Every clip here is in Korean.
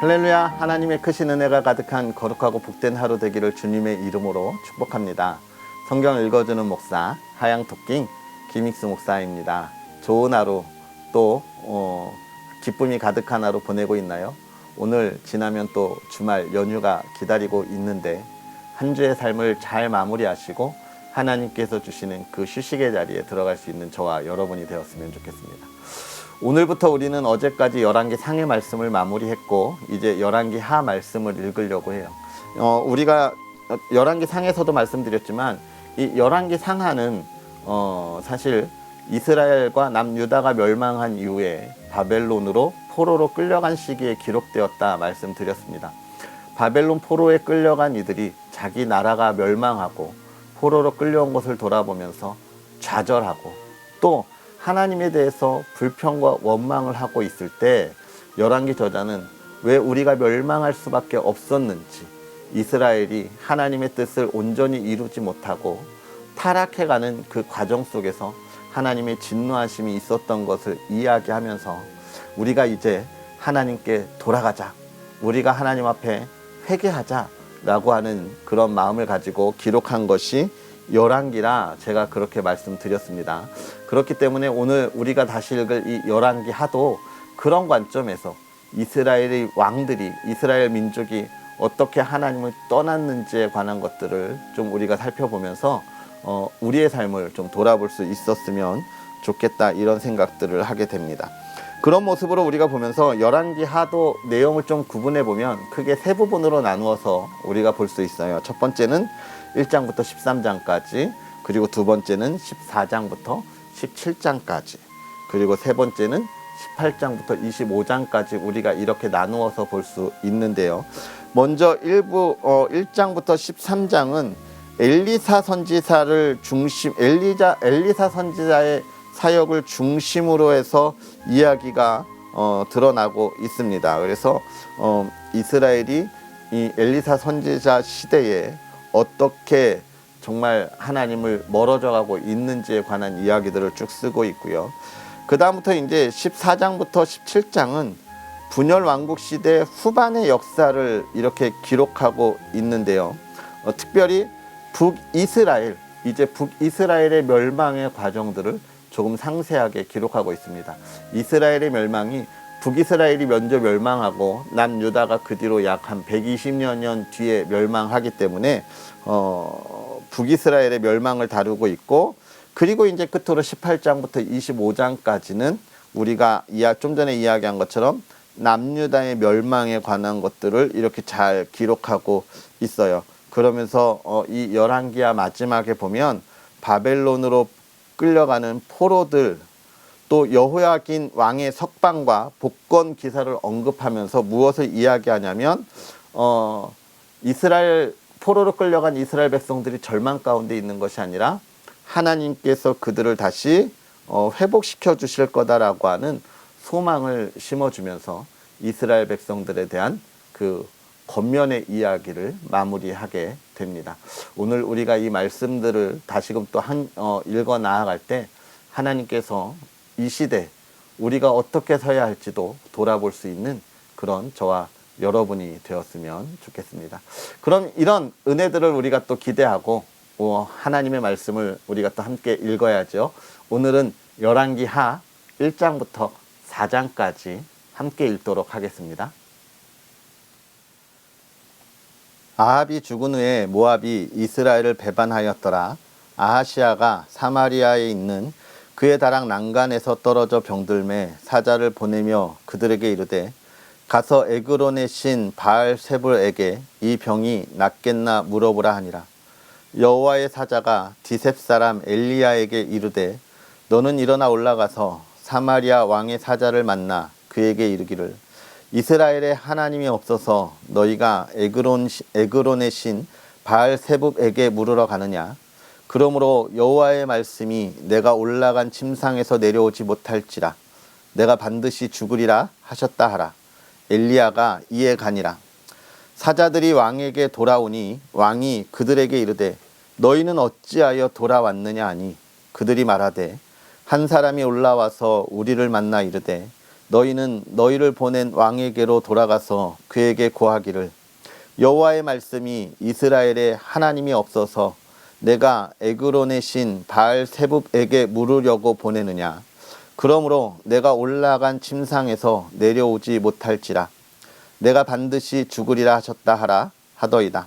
할렐루야. 하나님의 크신 은혜가 가득한 거룩하고 복된 하루 되기를 주님의 이름으로 축복합니다. 성경 읽어주는 목사 하양토킹 김익수 목사입니다. 좋은 하루 또 기쁨이 가득한 하루 보내고 있나요? 오늘 지나면 또 주말 연휴가 기다리고 있는데 한 주의 삶을 잘 마무리하시고 하나님께서 주시는 그 휴식의 자리에 들어갈 수 있는 저와 여러분이 되었으면 좋겠습니다. 오늘부터 우리는 어제까지 열왕기 상의 말씀을 마무리했고 이제 열왕기 하 말씀을 읽으려고 해요. 우리가 열왕기 상에서도 말씀드렸지만 이 열왕기 상하는 사실 이스라엘과 남유다가 멸망한 이후에 바벨론으로 포로로 끌려간 시기에 기록되었다 말씀드렸습니다. 바벨론 포로에 끌려간 이들이 자기 나라가 멸망하고 포로로 끌려온 것을 돌아보면서 좌절하고 또 하나님에 대해서 불평과 원망을 하고 있을 때 열왕기 저자는 왜 우리가 멸망할 수밖에 없었는지, 이스라엘이 하나님의 뜻을 온전히 이루지 못하고 타락해가는 그 과정 속에서 하나님의 진노하심이 있었던 것을 이야기하면서 우리가 이제 하나님께 돌아가자, 우리가 하나님 앞에 회개하자 라고 하는 그런 마음을 가지고 기록한 것이 열왕기라 제가 그렇게 말씀드렸습니다. 그렇기 때문에 오늘 우리가 다시 읽을 이 열왕기 하도 그런 관점에서 이스라엘의 왕들이, 이스라엘 민족이 어떻게 하나님을 떠났는지에 관한 것들을 좀 우리가 살펴보면서 우리의 삶을 좀 돌아볼 수 있었으면 좋겠다, 이런 생각들을 하게 됩니다. 그런 모습으로 우리가 보면서 열왕기 하도 내용을 좀 구분해 보면 크게 세 부분으로 나누어서 우리가 볼 수 있어요. 첫 번째는 1장부터 13장까지, 그리고 두 번째는 14장부터 17장까지, 그리고 세 번째는 18장부터 25장까지 우리가 이렇게 나누어서 볼 수 있는데요. 먼저 1장부터 13장은 엘리사 선지자를 엘리사 선지자의 사역을 중심으로 해서 이야기가 드러나고 있습니다. 그래서 이스라엘이 이 엘리사 선지자 시대에 어떻게 정말 하나님을 멀어져 가고 있는지에 관한 이야기들을 쭉 쓰고 있고요. 그 다음부터 이제 14장부터 17장은 분열 왕국 시대 후반의 역사를 이렇게 기록하고 있는데요. 특별히 북이스라엘의 멸망의 과정들을 조금 상세하게 기록하고 있습니다. 이스라엘의 멸망이 북이스라엘이 먼저 멸망하고 남유다가 그 뒤로 약 한 120여 년 뒤에 멸망하기 때문에 북이스라엘의 멸망을 다루고 있고, 그리고 이제 끝으로 18장부터 25장까지는 우리가 좀 전에 이야기한 것처럼 남유다의 멸망에 관한 것들을 이렇게 잘 기록하고 있어요. 그러면서 이 열왕기하 마지막에 보면 바벨론으로 끌려가는 포로들, 또 여호야긴 왕의 석방과 복권 기사를 언급하면서 무엇을 이야기하냐면 이스라엘 포로로 끌려간 이스라엘 백성들이 절망 가운데 있는 것이 아니라 하나님께서 그들을 다시 회복시켜 주실 거다라고 하는 소망을 심어주면서 이스라엘 백성들에 대한 그 겉면의 이야기를 마무리하게 됩니다. 오늘 우리가 이 말씀들을 다시금 또 읽어 나아갈 때 하나님께서 이 시대 우리가 어떻게 서야 할지도 돌아볼 수 있는 그런 저와 여러분이 되었으면 좋겠습니다. 그럼 이런 은혜들을 우리가 또 기대하고 하나님의 말씀을 우리가 또 함께 읽어야죠. 오늘은 열왕기 하 1장부터 4장까지 함께 읽도록 하겠습니다. 아합이 죽은 후에 모압이 이스라엘을 배반하였더라. 아하시아가 사마리아에 있는 그의 다락 난간에서 떨어져 병들매 사자를 보내며 그들에게 이르되 가서 에그론의 신 바알세불에게 이 병이 낫겠나 물어보라 하니라. 여호와의 사자가 디셉 사람 엘리야에게 이르되 너는 일어나 올라가서 사마리아 왕의 사자를 만나 그에게 이르기를 이스라엘에 하나님이 없어서 너희가 에그론의 신 바알세불에게 물으러 가느냐. 그러므로 여호와의 말씀이 내가 올라간 침상에서 내려오지 못할지라 내가 반드시 죽으리라 하셨다 하라. 엘리야가 이에 가니라. 사자들이 왕에게 돌아오니 왕이 그들에게 이르되 너희는 어찌하여 돌아왔느냐 하니 그들이 말하되 한 사람이 올라와서 우리를 만나 이르되 너희는 너희를 보낸 왕에게로 돌아가서 그에게 고하기를 여호와의 말씀이 이스라엘에 하나님이 없어서 내가 에그론의 신 바알세붑에게 물으려고 보내느냐. 그러므로 내가 올라간 침상에서 내려오지 못할지라. 내가 반드시 죽으리라 하셨다 하라 하더이다.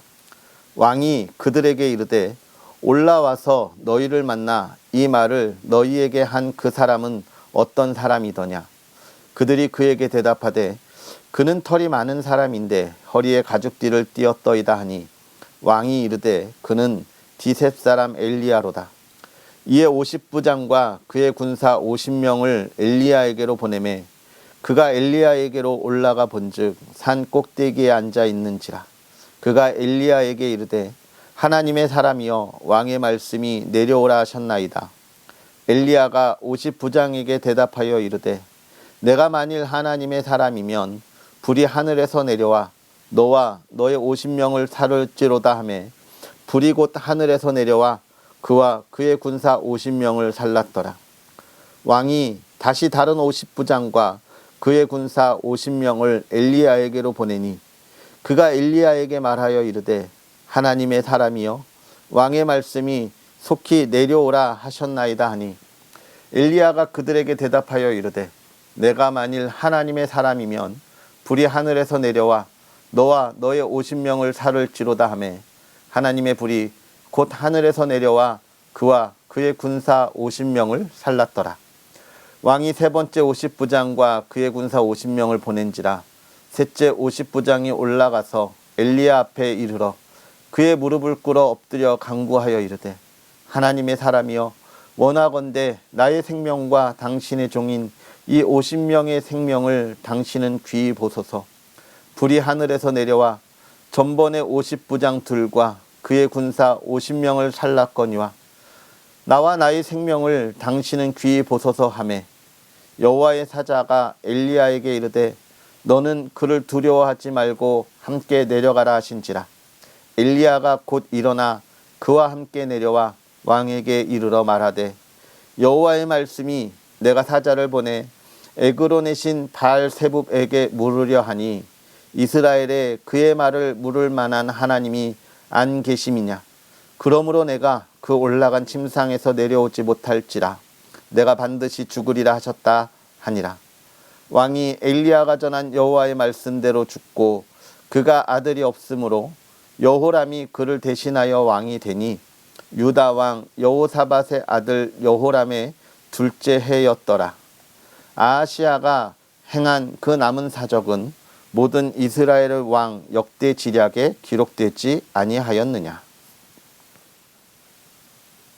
왕이 그들에게 이르되 올라와서 너희를 만나 이 말을 너희에게 한 그 사람은 어떤 사람이더냐. 그들이 그에게 대답하되 그는 털이 많은 사람인데 허리에 가죽띠를 띠었더이다 하니 왕이 이르되 그는 디셉 사람 엘리야로다. 이에 50부장과 그의 군사 50명을 엘리야에게로 보내매 그가 엘리야에게로 올라가 본즉 산 꼭대기에 앉아 있는지라. 그가 엘리야에게 이르되 하나님의 사람이여 왕의 말씀이 내려오라 하셨나이다. 엘리야가 50부장에게 대답하여 이르되 내가 만일 하나님의 사람이면 불이 하늘에서 내려와 너와 너의 50명을 살을지로다 하매 불이 곧 하늘에서 내려와 그와 그의 군사 50명을 살랐더라. 왕이 다시 다른 50부장과 그의 군사 50명을 엘리야에게로 보내니 그가 엘리야에게 말하여 이르되 하나님의 사람이여 왕의 말씀이 속히 내려오라 하셨나이다 하니 엘리야가 그들에게 대답하여 이르되 내가 만일 하나님의 사람이면 불이 하늘에서 내려와 너와 너의 50명을 살을지로다 하매 하나님의 불이 곧 하늘에서 내려와 그와 그의 군사 50명을 살랐더라. 왕이 세 번째 50부장과 그의 군사 50명을 보낸지라. 셋째 50부장이 올라가서 엘리야 앞에 이르러 그의 무릎을 꿇어 엎드려 간구하여 이르되 하나님의 사람이여 원하건대 나의 생명과 당신의 종인 이 50명의 생명을 당신은 귀히 보소서. 불이 하늘에서 내려와 전번의 50부장들과 그의 군사 50명을 살랐거니와 나와 나의 생명을 당신은 귀히 보소서 하매 여호와의 사자가 엘리야에게 이르되 너는 그를 두려워하지 말고 함께 내려가라 하신지라. 엘리야가 곧 일어나 그와 함께 내려와 왕에게 이르러 말하되 여호와의 말씀이 내가 사자를 보내 에그론의 신 바알세붑에게 물으려 하니 이스라엘에 그의 말을 물을 만한 하나님이 안 계심이냐. 그러므로 내가 그 올라간 침상에서 내려오지 못할지라. 내가 반드시 죽으리라 하셨다 하니라. 왕이 엘리야가 전한 여호와의 말씀대로 죽고 그가 아들이 없으므로 여호람이 그를 대신하여 왕이 되니 유다 왕 여호사밧의 아들 여호람의 둘째 해였더라. 아하시야가 행한 그 남은 사적은 모든 이스라엘 왕 역대 지략에 기록되지 아니하였느냐.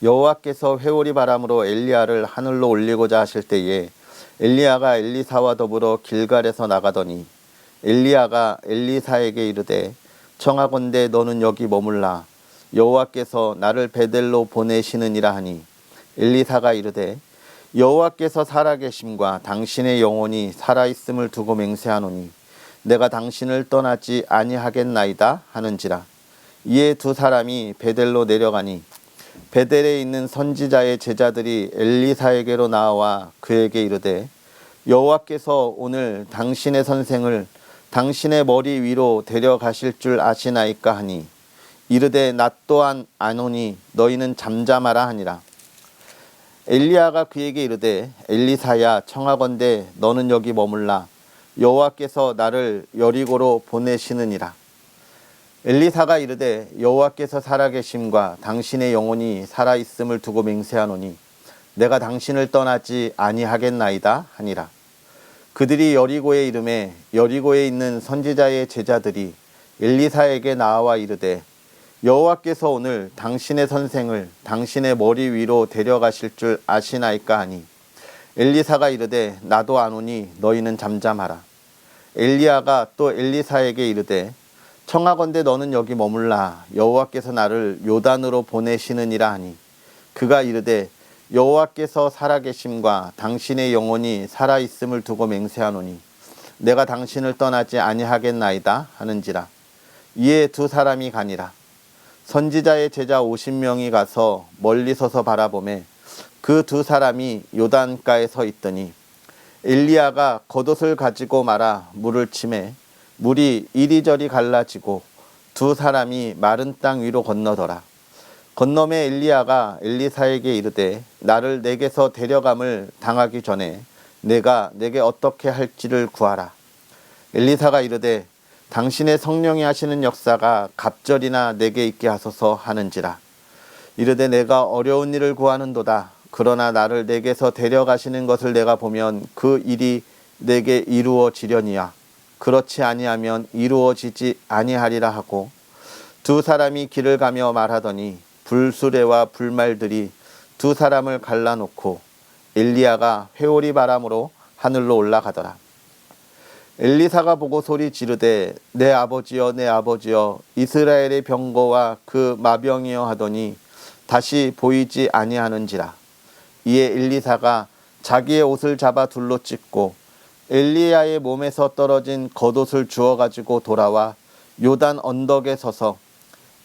여호와께서 회오리 바람으로 엘리야를 하늘로 올리고자 하실 때에 엘리야가 엘리사와 더불어 길갈에서 나가더니 엘리야가 엘리사에게 이르되 청하건대 너는 여기 머물라. 여호와께서 나를 베델로 보내시느니라 하니 엘리사가 이르되 여호와께서 살아계심과 당신의 영혼이 살아있음을 두고 맹세하노니 내가 당신을 떠나지 아니하겠나이다 하는지라. 이에 두 사람이 베델로 내려가니 베델에 있는 선지자의 제자들이 엘리사에게로 나와 그에게 이르되 여호와께서 오늘 당신의 선생을 당신의 머리 위로 데려가실 줄 아시나이까 하니 이르되 나 또한 아노니 너희는 잠잠하라 하니라. 엘리야가 그에게 이르되 엘리사야 청하건대 너는 여기 머물라. 여호와께서 나를 여리고로 보내시느니라. 엘리사가 이르되 여호와께서 살아계심과 당신의 영혼이 살아있음을 두고 맹세하노니 내가 당신을 떠나지 아니하겠나이다 하니라. 그들이 여리고에 이르매 여리고에 있는 선지자의 제자들이 엘리사에게 나와 이르되 여호와께서 오늘 당신의 선생을 당신의 머리 위로 데려가실 줄 아시나이까 하니 엘리사가 이르되 나도 아노니 너희는 잠잠하라. 엘리야가 또 엘리사에게 이르되 청하건대 너는 여기 머물라. 여호와께서 나를 요단으로 보내시느니라 하니 그가 이르되 여호와께서 살아계심과 당신의 영혼이 살아있음을 두고 맹세하노니 내가 당신을 떠나지 아니하겠나이다 하는지라. 이에 두 사람이 가니라. 선지자의 제자 50명이 가서 멀리 서서 바라보매 그 두 사람이 요단가에 서 있더니 엘리야가 겉옷을 가지고 말아 물을 치매 물이 이리저리 갈라지고 두 사람이 마른 땅 위로 건너더라. 건너매 엘리야가 엘리사에게 이르되 나를 내게서 데려감을 당하기 전에 내가 내게 어떻게 할지를 구하라. 엘리사가 이르되 당신의 성령이 하시는 역사가 갑절이나 내게 있게 하소서 하는지라. 이르되 내가 어려운 일을 구하는도다. 그러나 나를 내게서 데려가시는 것을 내가 보면 그 일이 내게 이루어지려니와 그렇지 아니하면 이루어지지 아니하리라 하고 두 사람이 길을 가며 말하더니 불수레와 불말들이 두 사람을 갈라놓고 엘리야가 회오리 바람으로 하늘로 올라가더라. 엘리사가 보고 소리 지르되 내 아버지여 내 아버지여 이스라엘의 병거와 그 마병이여 하더니 다시 보이지 아니하는지라. 이에 엘리사가 자기의 옷을 잡아 둘로 찢고 엘리야의 몸에서 떨어진 겉옷을 주워 가지고 돌아와 요단 언덕에 서서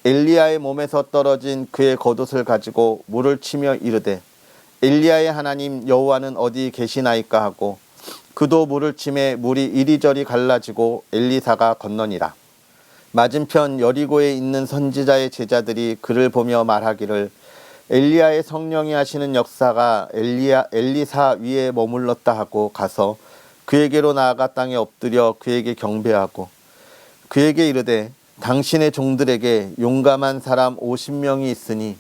엘리야의 몸에서 떨어진 그의 겉옷을 가지고 물을 치며 이르되 엘리야의 하나님 여호와는 어디 계시나이까 하고 그도 물을 치매 물이 이리저리 갈라지고 엘리사가 건너니라. 맞은편 여리고에 있는 선지자의 제자들이 그를 보며 말하기를 엘리야의 성령이 하시는 역사가 엘리사 위에 머물렀다 하고 가서 그에게로 나아가 땅에 엎드려 그에게 경배하고 그에게 이르되 당신의 종들에게 용감한 사람 50명이 있으니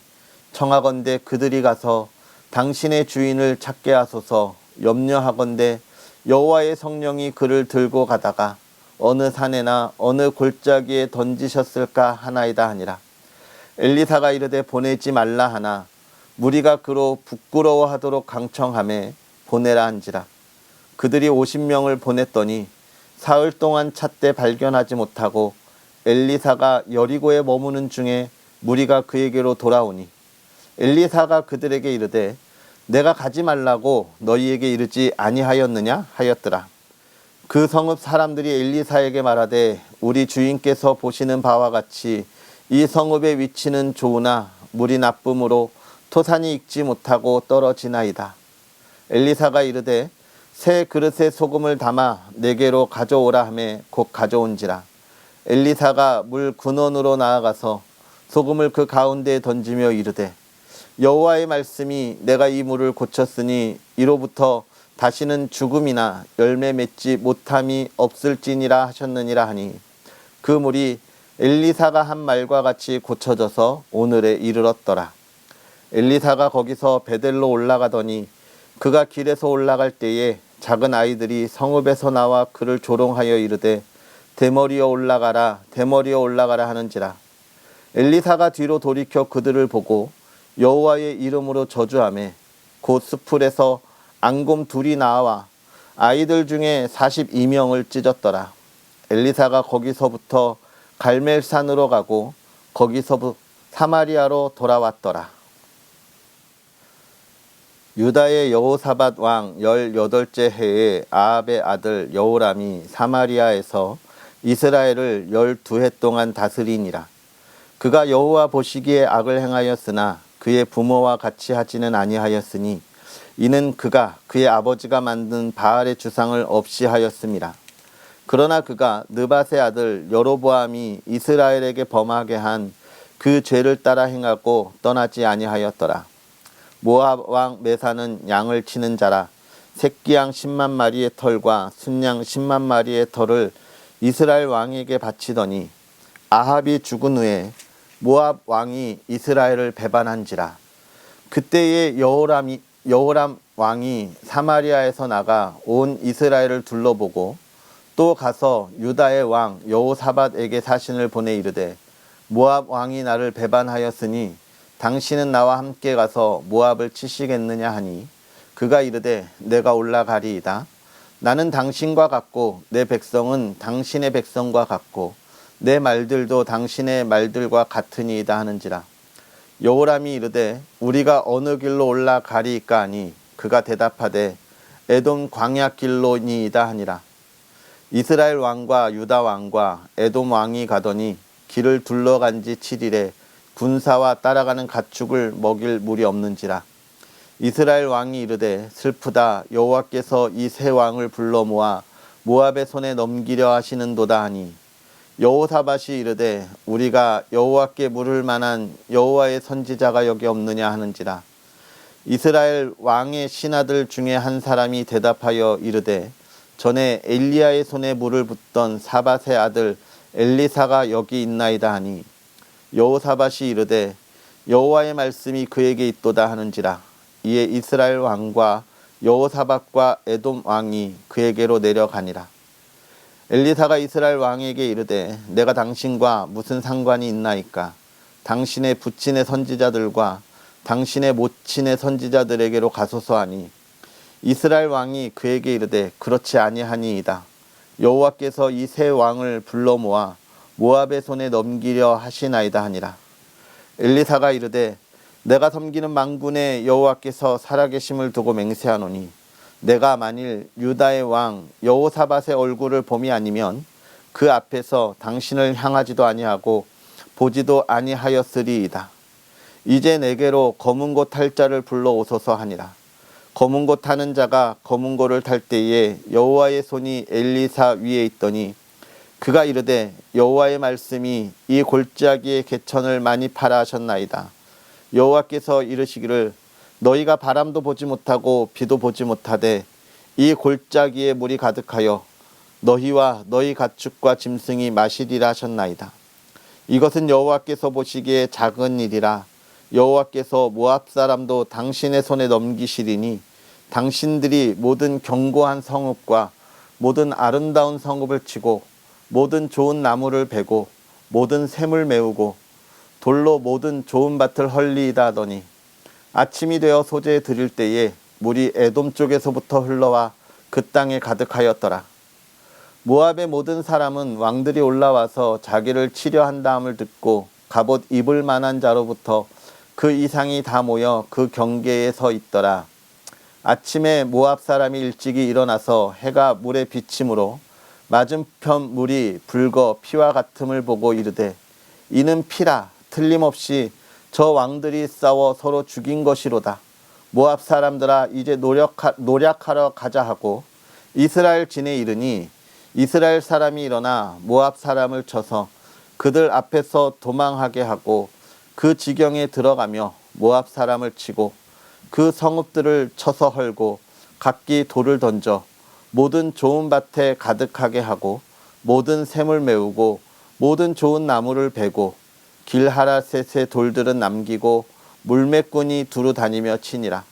청하건대 그들이 가서 당신의 주인을 찾게 하소서. 염려하건대 여호와의 성령이 그를 들고 가다가 어느 산에나 어느 골짜기에 던지셨을까 하나이다 하니라. 엘리사가 이르되 보내지 말라 하나 무리가 그로 부끄러워하도록 강청하매 보내라 한지라. 그들이 50명을 보냈더니 사흘 동안 찾되 발견하지 못하고 엘리사가 여리고에 머무는 중에 무리가 그에게로 돌아오니 엘리사가 그들에게 이르되 내가 가지 말라고 너희에게 이르지 아니하였느냐 하였더라. 그 성읍 사람들이 엘리사에게 말하되 우리 주인께서 보시는 바와 같이 이 성읍의 위치는 좋으나 물이 나쁨으로 토산이 익지 못하고 떨어지나이다. 엘리사가 이르되 새 그릇에 소금을 담아 내게로 가져오라 하매 곧 가져온지라. 엘리사가 물 근원으로 나아가서 소금을 그 가운데에 던지며 이르되 여호와의 말씀이 내가 이 물을 고쳤으니 이로부터 다시는 죽음이나 열매 맺지 못함이 없을지니라 하셨느니라 하니 그 물이 엘리사가 한 말과 같이 고쳐져서 오늘에 이르렀더라. 엘리사가 거기서 베델로 올라가더니 그가 길에서 올라갈 때에 작은 아이들이 성읍에서 나와 그를 조롱하여 이르되 대머리여 올라가라 대머리여 올라가라 하는지라. 엘리사가 뒤로 돌이켜 그들을 보고 여호와의 이름으로 저주하매 곧 수풀에서 앙곰 둘이 나와 아이들 중에 42명을 찢었더라. 엘리사가 거기서부터 갈멜산으로 가고 거기서 사마리아로 돌아왔더라. 유다의 여호사밧 왕 18째 해에 아합의 아들 여호람이 사마리아에서 이스라엘을 12해 동안 다스리니라. 그가 여호와 보시기에 악을 행하였으나 그의 부모와 같이 하지는 아니하였으니 이는 그가 그의 아버지가 만든 바알의 주상을 없이 하였음이라. 그러나 그가 느밧의 아들 여로보암이 이스라엘에게 범하게 한 그 죄를 따라 행하고 떠나지 아니하였더라. 모압 왕 메사는 양을 치는 자라 새끼양 10만 마리의 털과 순양 10만 마리의 털을 이스라엘 왕에게 바치더니 아합이 죽은 후에 모압 왕이 이스라엘을 배반한지라. 그때에 여호람 왕이 사마리아에서 나가 온 이스라엘을 둘러보고 또 가서 유다의 왕 여호사밧에게 사신을 보내 이르되 모압 왕이 나를 배반하였으니 당신은 나와 함께 가서 모압을 치시겠느냐 하니 그가 이르되 내가 올라가리이다. 나는 당신과 같고 내 백성은 당신의 백성과 같고 내 말들도 당신의 말들과 같으니이다 하는지라. 여호람이 이르되 우리가 어느 길로 올라가리이까 하니 그가 대답하되 에돔 광야길로니이다 하니라. 이스라엘 왕과 유다 왕과 에돔 왕이 가더니 길을 둘러간 지 7일에 군사와 따라가는 가축을 먹일 물이 없는지라. 이스라엘 왕이 이르되 슬프다. 여호와께서 이 세 왕을 불러 모아 모압의 손에 넘기려 하시는도다 하니 여호사밧이 이르되 우리가 여호와께 물을 만한 여호와의 선지자가 여기 없느냐 하는지라. 이스라엘 왕의 신하들 중에 한 사람이 대답하여 이르되 전에 엘리야의 손에 물을 붓던 사밧의 아들 엘리사가 여기 있나이다 하니 여호사밧이 이르되 여호와의 말씀이 그에게 있도다 하는지라. 이에 이스라엘 왕과 여호사밧과 에돔 왕이 그에게로 내려가니라. 엘리사가 이스라엘 왕에게 이르되 내가 당신과 무슨 상관이 있나이까? 당신의 부친의 선지자들과 당신의 모친의 선지자들에게로 가소서 하니 이스라엘 왕이 그에게 이르되 그렇지 아니하니이다. 여호와께서 이 세 왕을 불러 모아 모압의 손에 넘기려 하시나이다 하니라. 엘리사가 이르되 내가 섬기는 만군의 여호와께서 살아계심을 두고 맹세하노니 내가 만일 유다의 왕 여호사밧의 얼굴을 봄이 아니면 그 앞에서 당신을 향하지도 아니하고 보지도 아니하였으리이다. 이제 내게로 검은 고 탈 자를 불러오소서 하니라. 검은 고 타는 자가 검은 고를 탈 때에 여호와의 손이 엘리사 위에 있더니 그가 이르되 여호와의 말씀이 이 골짜기의 개천을 많이 파라 하셨나이다. 여호와께서 이르시기를 너희가 바람도 보지 못하고 비도 보지 못하되 이 골짜기에 물이 가득하여 너희와 너희 가축과 짐승이 마시리라 하셨나이다. 이것은 여호와께서 보시기에 작은 일이라. 여호와께서 모압 사람도 당신의 손에 넘기시리니 당신들이 모든 견고한 성읍과 모든 아름다운 성읍을 치고 모든 좋은 나무를 베고 모든 샘을 메우고 돌로 모든 좋은 밭을 헐리이다 하더니 아침이 되어 소재에 들일 때에 물이 에돔 쪽에서부터 흘러와 그 땅에 가득하였더라. 모압의 모든 사람은 왕들이 올라와서 자기를 치려 한다함을 듣고 갑옷 입을 만한 자로부터 그 이상이 다 모여 그 경계에 서 있더라. 아침에 모압 사람이 일찍이 일어나서 해가 물에 비침으로 맞은편 물이 붉어 피와 같음을 보고 이르되 이는 피라. 틀림없이 저 왕들이 싸워 서로 죽인 것이로다. 모압 사람들아 이제 노력하러 가자 하고 이스라엘 진에 이르니 이스라엘 사람이 일어나 모압 사람을 쳐서 그들 앞에서 도망하게 하고 그 지경에 들어가며 모압 사람을 치고 그 성읍들을 쳐서 헐고 각기 돌을 던져 모든 좋은 밭에 가득하게 하고 모든 샘을 메우고 모든 좋은 나무를 베고 길하라셋의 돌들은 남기고 물매꾼이 두루 다니며 치니라.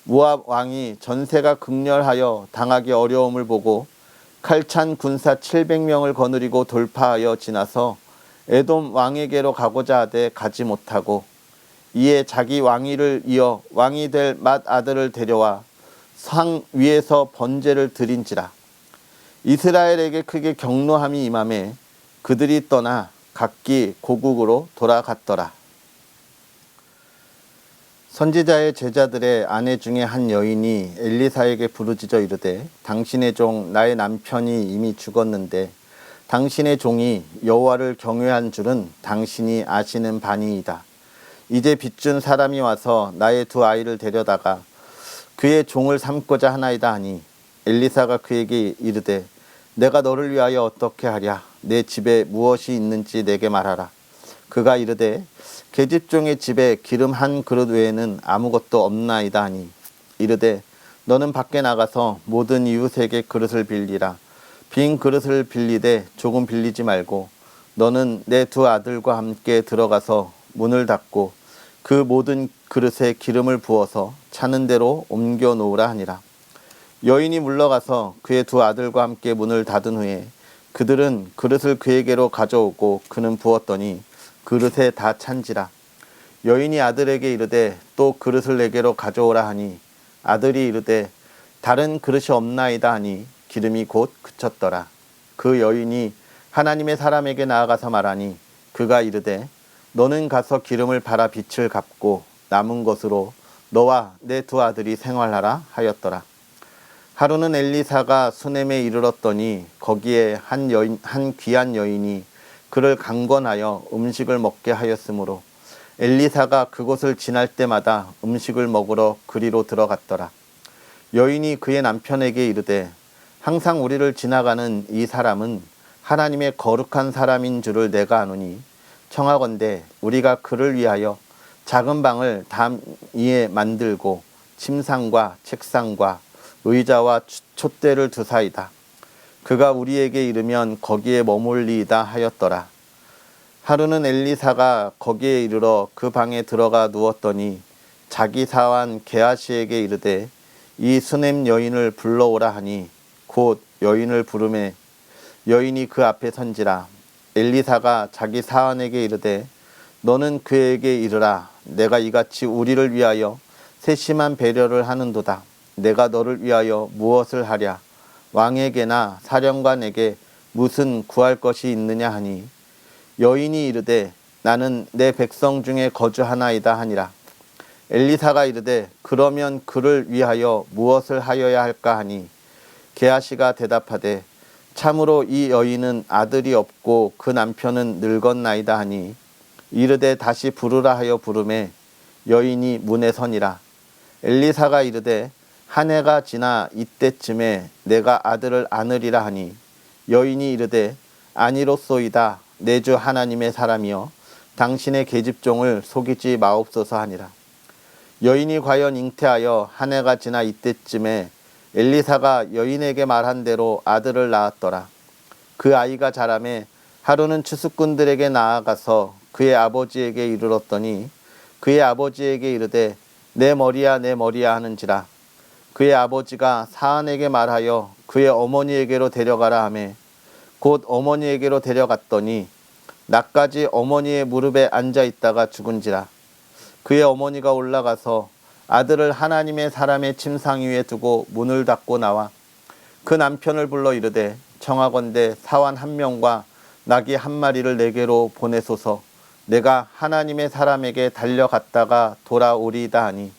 모압 왕이 전세가 극렬하여 당하기 어려움을 보고 칼찬 군사 700명을 거느리고 돌파하여 지나서 에돔 왕에게로 가고자 하되 가지 못하고 이에 자기 왕위를 이어 왕이 될 맏아들을 데려와 상 위에서 번제를 드린지라. 이스라엘에게 크게 경노함이 임하매 그들이 떠나 각기 고국으로 돌아갔더라. 선지자의 제자들의 아내 중에 한 여인이 엘리사에게 부르짖어 이르되 당신의 종 나의 남편이 이미 죽었는데 당신의 종이 여호와를 경외한 줄은 당신이 아시는 바니이다. 이제 빚준 사람이 와서 나의 두 아이를 데려다가 그의 종을 삼고자 하나이다 하니 엘리사가 그에게 이르되 내가 너를 위하여 어떻게 하랴. 내 집에 무엇이 있는지 내게 말하라. 그가 이르되 계집종의 집에 기름 한 그릇 외에는 아무것도 없나이다 하니 이르되 너는 밖에 나가서 모든 이웃에게 그릇을 빌리라. 빈 그릇을 빌리되 조금 빌리지 말고 너는 내 두 아들과 함께 들어가서 문을 닫고 그 모든 그릇에 기름을 부어서 차는 대로 옮겨 놓으라 하니라. 여인이 물러가서 그의 두 아들과 함께 문을 닫은 후에 그들은 그릇을 그에게로 가져오고 그는 부었더니 그릇에 다 찬지라. 여인이 아들에게 이르되 또 그릇을 내게로 가져오라 하니 아들이 이르되 다른 그릇이 없나이다 하니 기름이 곧 그쳤더라. 그 여인이 하나님의 사람에게 나아가서 말하니 그가 이르되 너는 가서 기름을 팔아 빚을 갚고 남은 것으로 너와 내 두 아들이 생활하라 하였더라. 하루는 엘리사가 수넴에 이르렀더니 거기에 한 귀한 여인이 그를 강권하여 음식을 먹게 하였으므로 엘리사가 그곳을 지날 때마다 음식을 먹으러 그리로 들어갔더라. 여인이 그의 남편에게 이르되 항상 우리를 지나가는 이 사람은 하나님의 거룩한 사람인 줄을 내가 아노니 청하건대 우리가 그를 위하여 작은 방을 담 위에 만들고 침상과 책상과 의자와 촛대를 두사이다. 그가 우리에게 이르면 거기에 머물리이다 하였더라. 하루는 엘리사가 거기에 이르러 그 방에 들어가 누웠더니 자기 사환 게하시에게 이르되 이 수넴 여인을 불러오라 하니 곧 여인을 부르매 여인이 그 앞에 선지라. 엘리사가 자기 사환에게 이르되 너는 그에게 이르라. 내가 이같이 우리를 위하여 세심한 배려를 하는도다. 내가 너를 위하여 무엇을 하랴. 왕에게나 사령관에게 무슨 구할 것이 있느냐 하니 여인이 이르되 나는 내 백성 중에 거주하나이다 하니라. 엘리사가 이르되 그러면 그를 위하여 무엇을 하여야 할까 하니 게하시가 대답하되 참으로 이 여인은 아들이 없고 그 남편은 늙었나이다 하니 이르되 다시 부르라 하여 부르매 여인이 문에 서니라. 엘리사가 이르되 한 해가 지나 이때쯤에 내가 아들을 안으리라 하니 여인이 이르되 아니로소이다. 내 주 하나님의 사람이여 당신의 계집종을 속이지 마옵소서 하니라. 여인이 과연 잉태하여 한 해가 지나 이때쯤에 엘리사가 여인에게 말한 대로 아들을 낳았더라. 그 아이가 자라매 하루는 추수꾼들에게 나아가서 그의 아버지에게 이르렀더니 그의 아버지에게 이르되 내 머리야 내 머리야 하는지라. 그의 아버지가 사안에게 말하여 그의 어머니에게로 데려가라 하매 곧 어머니에게로 데려갔더니 낮까지 어머니의 무릎에 앉아 있다가 죽은지라. 그의 어머니가 올라가서 아들을 하나님의 사람의 침상 위에 두고 문을 닫고 나와 그 남편을 불러 이르되 청하건대 사환 한 명과 나귀 한 마리를 내게로 보내소서. 내가 하나님의 사람에게 달려갔다가 돌아오리이다 하니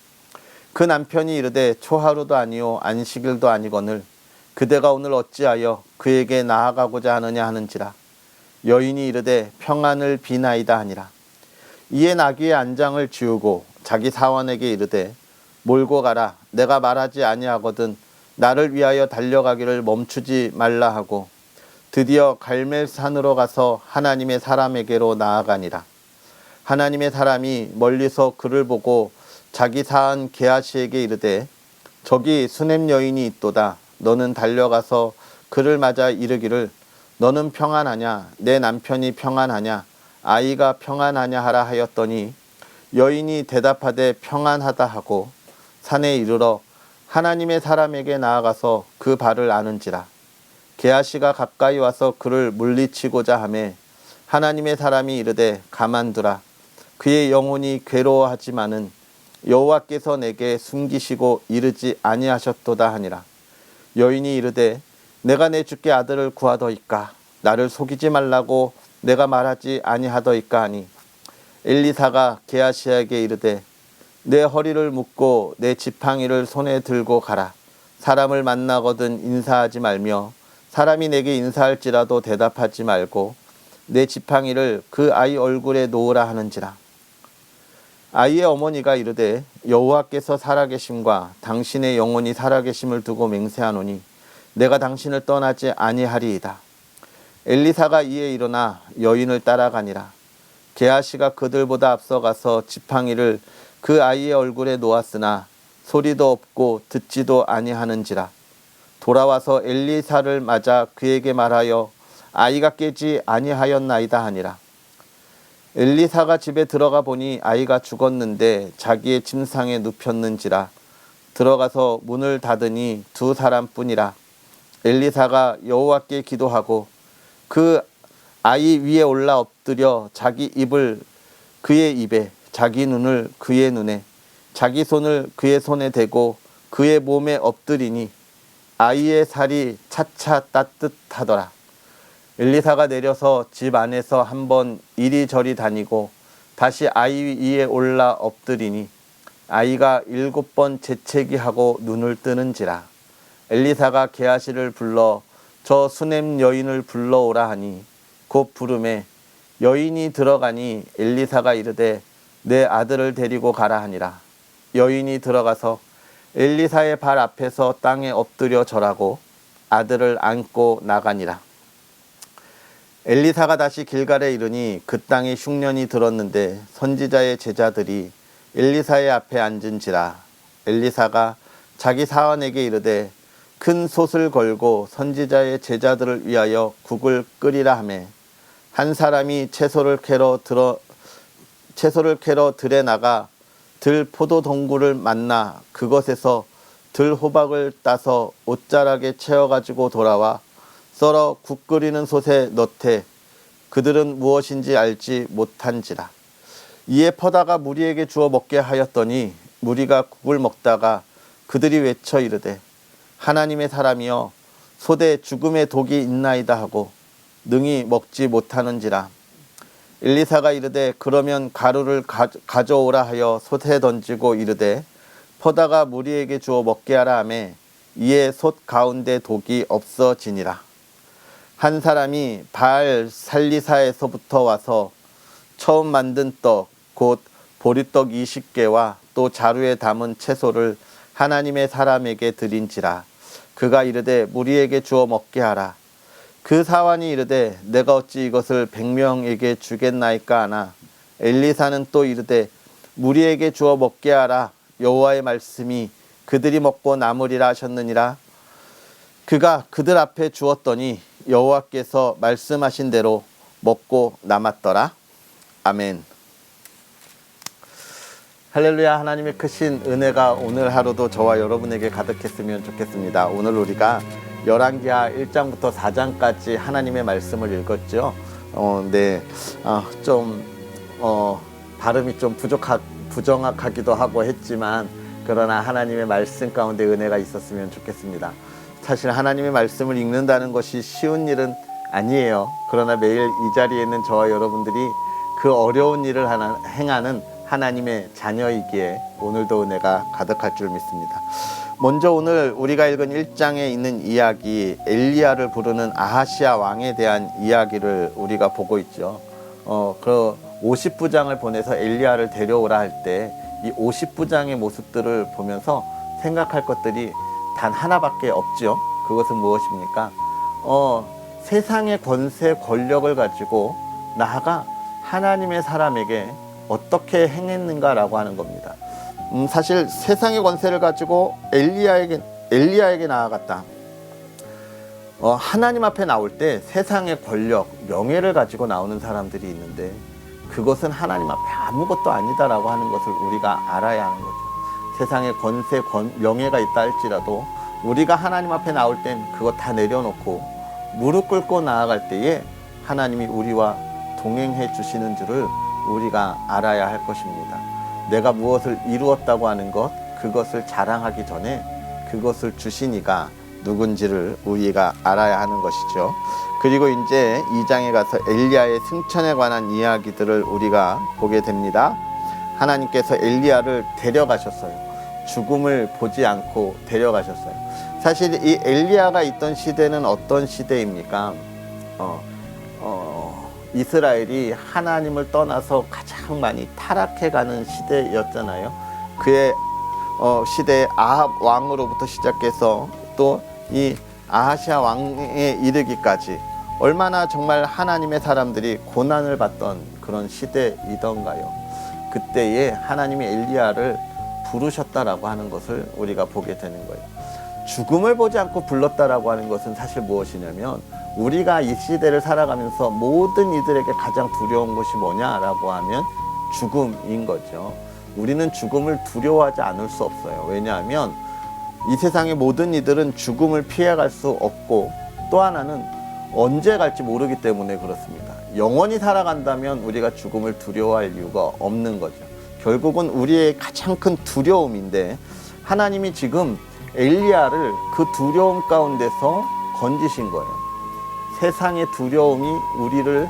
그 남편이 이르되 초하루도 아니요 안식일도 아니거늘 그대가 오늘 어찌하여 그에게 나아가고자 하느냐 하는지라. 여인이 이르되 평안을 비나이다 하니라. 이에 나귀의 안장을 지우고 자기 사환에게 이르되 몰고 가라. 내가 말하지 아니하거든 나를 위하여 달려가기를 멈추지 말라 하고 드디어 갈멜산으로 가서 하나님의 사람에게로 나아가니라. 하나님의 사람이 멀리서 그를 보고 자기 사한 게하시에게 이르되 저기 수넴 여인이 있도다. 너는 달려가서 그를 맞아 이르기를 너는 평안하냐 내 남편이 평안하냐 아이가 평안하냐 하라 하였더니 여인이 대답하되 평안하다 하고 산에 이르러 하나님의 사람에게 나아가서 그 발을 아는지라. 게하시가 가까이 와서 그를 물리치고자 하매 하나님의 사람이 이르되 가만두라. 그의 영혼이 괴로워하지만은 여호와께서 내게 숨기시고 이르지 아니하셨도다 하니라. 여인이 이르되 내가 내 주께 아들을 구하더이까 나를 속이지 말라고 내가 말하지 아니하더이까 하니 엘리사가 게하시에게 이르되 내 허리를 묶고 내 지팡이를 손에 들고 가라. 사람을 만나거든 인사하지 말며 사람이 내게 인사할지라도 대답하지 말고 내 지팡이를 그 아이 얼굴에 놓으라 하는지라. 아이의 어머니가 이르되 여호와께서 살아계심과 당신의 영혼이 살아계심을 두고 맹세하노니 내가 당신을 떠나지 아니하리이다. 엘리사가 이에 일어나 여인을 따라가니라. 게하시가 그들보다 앞서가서 지팡이를 그 아이의 얼굴에 놓았으나 소리도 없고 듣지도 아니하는지라. 돌아와서 엘리사를 맞아 그에게 말하여 아이가 깨지 아니하였나이다 하니라. 엘리사가 집에 들어가 보니 아이가 죽었는데 자기의 침상에 눕혔는지라. 들어가서 문을 닫으니 두 사람뿐이라. 엘리사가 여호와께 기도하고 그 아이 위에 올라 엎드려 자기 입을 그의 입에 자기 눈을 그의 눈에 자기 손을 그의 손에 대고 그의 몸에 엎드리니 아이의 살이 차차 따뜻하더라. 엘리사가 내려서 집 안에서 한번 이리저리 다니고 다시 아이 위에 올라 엎드리니 아이가 7번 재채기하고 눈을 뜨는지라. 엘리사가 게하시를 불러 저 수넴 여인을 불러오라 하니 곧 부르매 여인이 들어가니 엘리사가 이르되 내 아들을 데리고 가라 하니라. 여인이 들어가서 엘리사의 발 앞에서 땅에 엎드려 절하고 아들을 안고 나가니라. 엘리사가 다시 길갈에 이르니 그 땅에 흉년이 들었는데 선지자의 제자들이 엘리사의 앞에 앉은지라. 엘리사가 자기 사환에게 이르되 큰 솥을 걸고 선지자의 제자들을 위하여 국을 끓이라 하매 한 사람이 채소를 캐러 들에 나가 들 포도 동굴을 만나 그것에서 들 호박을 따서 옷자락에 채워 가지고 돌아와 썰어 국 끓이는 솥에 넣되 그들은 무엇인지 알지 못한지라. 이에 퍼다가 무리에게 주어 먹게 하였더니 무리가 국을 먹다가 그들이 외쳐 이르되 하나님의 사람이여 솥에 죽음의 독이 있나이다 하고 능히 먹지 못하는지라. 엘리사가 이르되 그러면 가루를 가져오라 하여 솥에 던지고 이르되 퍼다가 무리에게 주어 먹게 하라 하매 이에 솥 가운데 독이 없어지니라. 한 사람이 바알 살리사에서부터 와서 처음 만든 떡 곧 보리떡 20개와 또 자루에 담은 채소를 하나님의 사람에게 드린지라. 그가 이르되 무리에게 주어 먹게 하라. 그 사환이 이르되 내가 어찌 이것을 100명에게 주겠나이까 하나 엘리사는 또 이르되 무리에게 주어 먹게 하라. 여호와의 말씀이 그들이 먹고 남으리라 하셨느니라. 그가 그들 앞에 주었더니 여호와께서 말씀하신 대로 먹고 남았더라. 아멘. 할렐루야. 하나님의 크신 은혜가 오늘 하루도 저와 여러분에게 가득했으면 좋겠습니다. 오늘 우리가 열왕기하 1장부터 4장까지 하나님의 말씀을 읽었죠. 발음이 좀 부정확하기도 하고 했지만 그러나 하나님의 말씀 가운데 은혜가 있었으면 좋겠습니다. 사실 하나님의 말씀을 읽는다는 것이 쉬운 일은 아니에요. 그러나 매일 이 자리에 있는 저와 여러분들이 그 어려운 일을 행하는 하나님의 자녀이기에 오늘도 은혜가 가득할 줄 믿습니다. 먼저 오늘 우리가 읽은 1장에 있는 이야기, 엘리야를 부르는 아하시아 왕에 대한 이야기를 우리가 보고 있죠. 그 50부장을 보내서 엘리야를 데려오라 할 때 이 50부장의 모습들을 보면서 생각할 것들이 단 하나밖에 없죠. 그것은 무엇입니까? 세상의 권세, 권력을 가지고 나아가 하나님의 사람에게 어떻게 행했는가라고 하는 겁니다. 사실 세상의 권세를 가지고 엘리야에게 나아갔다. 하나님 앞에 나올 때 세상의 권력, 명예를 가지고 나오는 사람들이 있는데 그것은 하나님 앞에 아무것도 아니다라고 하는 것을 우리가 알아야 하는 거죠. 세상의 권세, 명예가 있다 할지라도 우리가 하나님 앞에 나올 땐 그거 다 내려놓고 무릎 꿇고 나아갈 때에 하나님이 우리와 동행해 주시는 줄을 우리가 알아야 할 것입니다. 내가 무엇을 이루었다고 하는 것, 그것을 자랑하기 전에 그것을 주신 이가 누군지를 우리가 알아야 하는 것이죠. 그리고 이제 2장에 가서 엘리야의 승천에 관한 이야기들을 우리가 보게 됩니다. 하나님께서 엘리야를 데려가셨어요. 죽음을 보지 않고 데려가셨어요. 사실 이 엘리야가 있던 시대는 어떤 시대입니까? 이스라엘이 하나님을 떠나서 가장 많이 타락해가는 시대였잖아요. 그의 시대에 아합 왕으로부터 시작해서 또 이 아하시아 왕에 이르기까지 얼마나 정말 하나님의 사람들이 고난을 받던 그런 시대이던가요. 그때에 하나님이 엘리야를 부르셨다라고 하는 것을 우리가 보게 되는 거예요. 죽음을 보지 않고 불렀다라고 하는 것은 사실 무엇이냐면 우리가 이 시대를 살아가면서 모든 이들에게 가장 두려운 것이 뭐냐라고 하면 죽음인 거죠. 우리는 죽음을 두려워하지 않을 수 없어요. 왜냐하면 이 세상의 모든 이들은 죽음을 피해갈 수 없고 또 하나는 언제 갈지 모르기 때문에 그렇습니다. 영원히 살아간다면 우리가 죽음을 두려워할 이유가 없는 거죠. 결국은 우리의 가장 큰 두려움인데 하나님이 지금 엘리야를 그 두려움 가운데서 건지신 거예요. 세상의 두려움이 우리를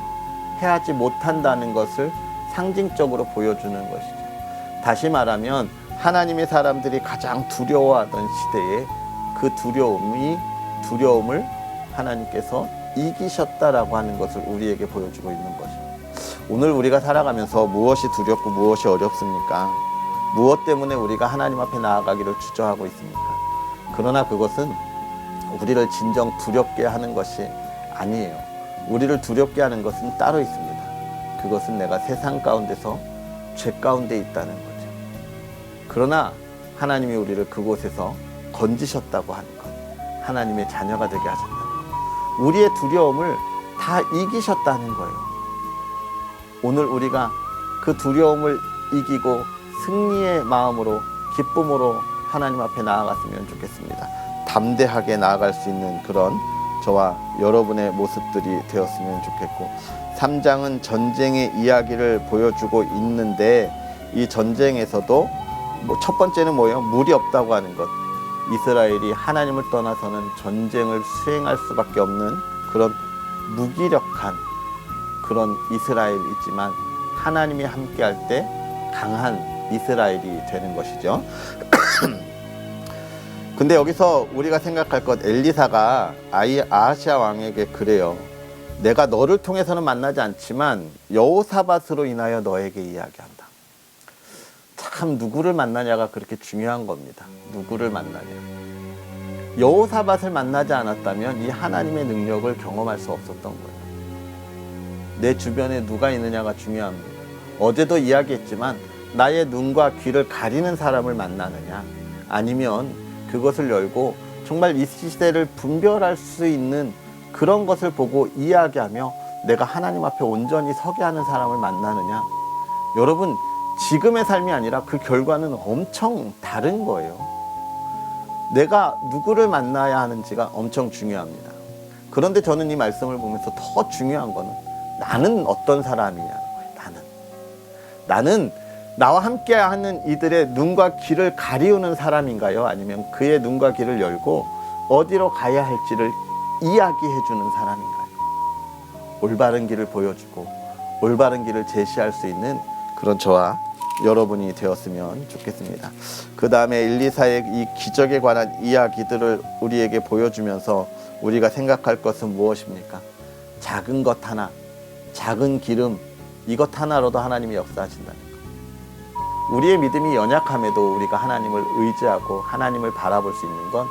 해하지 못한다는 것을 상징적으로 보여주는 것이죠. 다시 말하면 하나님의 사람들이 가장 두려워하던 시대에 그 두려움을 하나님께서 이기셨다라고 하는 것을 우리에게 보여주고 있는 거죠. 오늘 우리가 살아가면서 무엇이 두렵고 무엇이 어렵습니까? 무엇 때문에 우리가 하나님 앞에 나아가기를 주저하고 있습니까? 그러나 그것은 우리를 진정 두렵게 하는 것이 아니에요. 우리를 두렵게 하는 것은 따로 있습니다. 그것은 내가 세상 가운데서 죄 가운데 있다는 거죠. 그러나 하나님이 우리를 그곳에서 건지셨다고 하는 것, 하나님의 자녀가 되게 하셨다는 것, 우리의 두려움을 다 이기셨다는 거예요. 오늘 우리가 그 두려움을 이기고 승리의 마음으로, 기쁨으로 하나님 앞에 나아갔으면 좋겠습니다. 담대하게 나아갈 수 있는 그런 저와 여러분의 모습들이 되었으면 좋겠고, 3장은 전쟁의 이야기를 보여주고 있는데, 이 전쟁에서도 첫 번째는 뭐예요? 물이 없다고 하는 것. 이스라엘이 하나님을 떠나서는 전쟁을 수행할 수밖에 없는 그런 무기력한 그런 이스라엘이지만, 하나님이 함께할 때 강한 이스라엘이 되는 것이죠. 근데 여기서 우리가 생각할 것, 엘리사가 아하시아 왕에게 그래요. 내가 너를 통해서는 만나지 않지만 여호사밧으로 인하여 너에게 이야기한다. 참 누구를 만나냐가 그렇게 중요한 겁니다. 누구를 만나냐. 여호사밧을 만나지 않았다면 이 하나님의 능력을 경험할 수 없었던 거예요. 내 주변에 누가 있느냐가 중요합니다. 어제도 이야기했지만 나의 눈과 귀를 가리는 사람을 만나느냐, 아니면 그것을 열고 정말 이 시대를 분별할 수 있는 그런 것을 보고 이야기하며 내가 하나님 앞에 온전히 서게 하는 사람을 만나느냐. 여러분, 지금의 삶이 아니라 그 결과는 엄청 다른 거예요. 내가 누구를 만나야 하는지가 엄청 중요합니다. 그런데 저는 이 말씀을 보면서 더 중요한 거는 나는 어떤 사람이냐는 거예요. 나는 나와 함께 하는 이들의 눈과 귀를 가리우는 사람인가요? 아니면 그의 눈과 귀를 열고 어디로 가야 할지를 이야기해 주는 사람인가요? 올바른 길을 보여주고 올바른 길을 제시할 수 있는 그런 저와 여러분이 되었으면 좋겠습니다. 그 다음에 엘리사의 이 기적에 관한 이야기들을 우리에게 보여주면서 우리가 생각할 것은 무엇입니까? 작은 것 하나, 작은 기름, 이것 하나로도 하나님이 역사하신다는 것. 우리의 믿음이 연약함에도 우리가 하나님을 의지하고 하나님을 바라볼 수 있는 건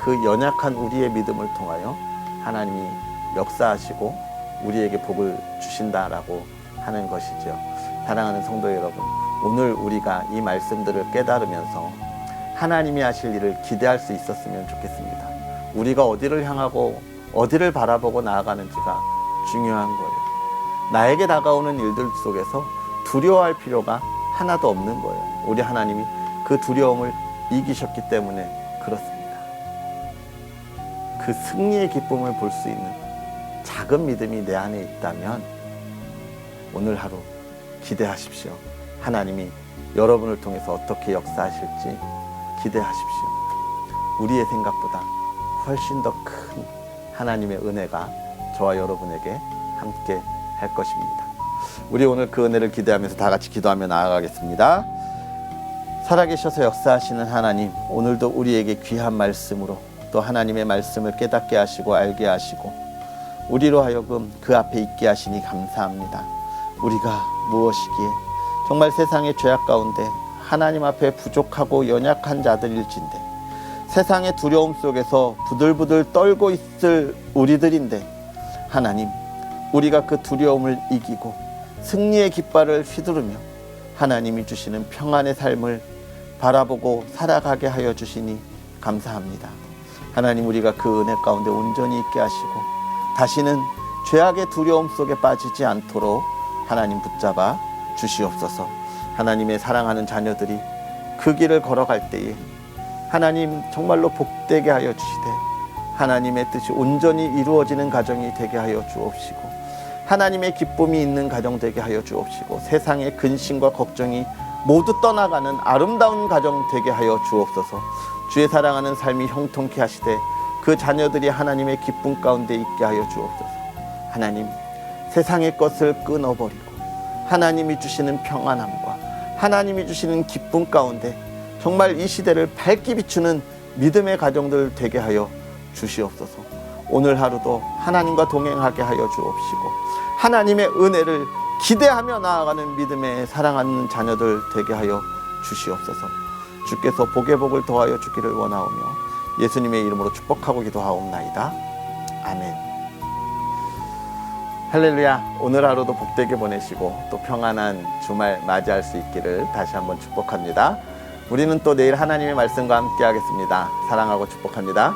그 연약한 우리의 믿음을 통하여 하나님이 역사하시고 우리에게 복을 주신다라고 하는 것이죠. 사랑하는 성도 여러분, 오늘 우리가 이 말씀들을 깨달으면서 하나님이 하실 일을 기대할 수 있었으면 좋겠습니다. 우리가 어디를 향하고 어디를 바라보고 나아가는지가 중요한 거예요. 나에게 다가오는 일들 속에서 두려워할 필요가 하나도 없는 거예요. 우리 하나님이 그 두려움을 이기셨기 때문에 그렇습니다. 그 승리의 기쁨을 볼 수 있는 작은 믿음이 내 안에 있다면 오늘 하루 기대하십시오. 하나님이 여러분을 통해서 어떻게 역사하실지 기대하십시오. 우리의 생각보다 훨씬 더 큰 하나님의 은혜가 저와 여러분에게 함께 할 것입니다. 우리 오늘 그 은혜를 기대하면서 다 같이 기도하며 나아가겠습니다. 살아계셔서 역사하시는 하나님, 오늘도 우리에게 귀한 말씀으로 또 하나님의 말씀을 깨닫게 하시고 알게 하시고 우리로 하여금 그 앞에 있게 하시니 감사합니다. 우리가 무엇이기에 정말 세상의 죄악 가운데 하나님 앞에 부족하고 연약한 자들일진데, 세상의 두려움 속에서 부들부들 떨고 있을 우리들인데, 하나님, 우리가 그 두려움을 이기고 승리의 깃발을 휘두르며 하나님이 주시는 평안의 삶을 바라보고 살아가게 하여 주시니 감사합니다. 하나님, 우리가 그 은혜 가운데 온전히 있게 하시고 다시는 죄악의 두려움 속에 빠지지 않도록 하나님 붙잡아 주시옵소서. 하나님의 사랑하는 자녀들이 그 길을 걸어갈 때에 하나님 정말로 복되게 하여 주시되 하나님의 뜻이 온전히 이루어지는 가정이 되게 하여 주옵시고 하나님의 기쁨이 있는 가정 되게 하여 주옵시고 세상의 근심과 걱정이 모두 떠나가는 아름다운 가정 되게 하여 주옵소서. 주의 사랑하는 삶이 형통케 하시되 그 자녀들이 하나님의 기쁨 가운데 있게 하여 주옵소서. 하나님, 세상의 것을 끊어버리고 하나님이 주시는 평안함과 하나님이 주시는 기쁨 가운데 정말 이 시대를 밝게 비추는 믿음의 가정들 되게 하여 주시옵소서. 오늘 하루도 하나님과 동행하게 하여 주옵시고 하나님의 은혜를 기대하며 나아가는 믿음의 사랑하는 자녀들 되게 하여 주시옵소서. 주께서 복의 복을 더하여 주기를 원하오며 예수님의 이름으로 축복하고 기도하옵나이다. 아멘. 할렐루야. 오늘 하루도 복되게 보내시고 또 평안한 주말 맞이할 수 있기를 다시 한번 축복합니다. 우리는 또 내일 하나님의 말씀과 함께 하겠습니다. 사랑하고 축복합니다.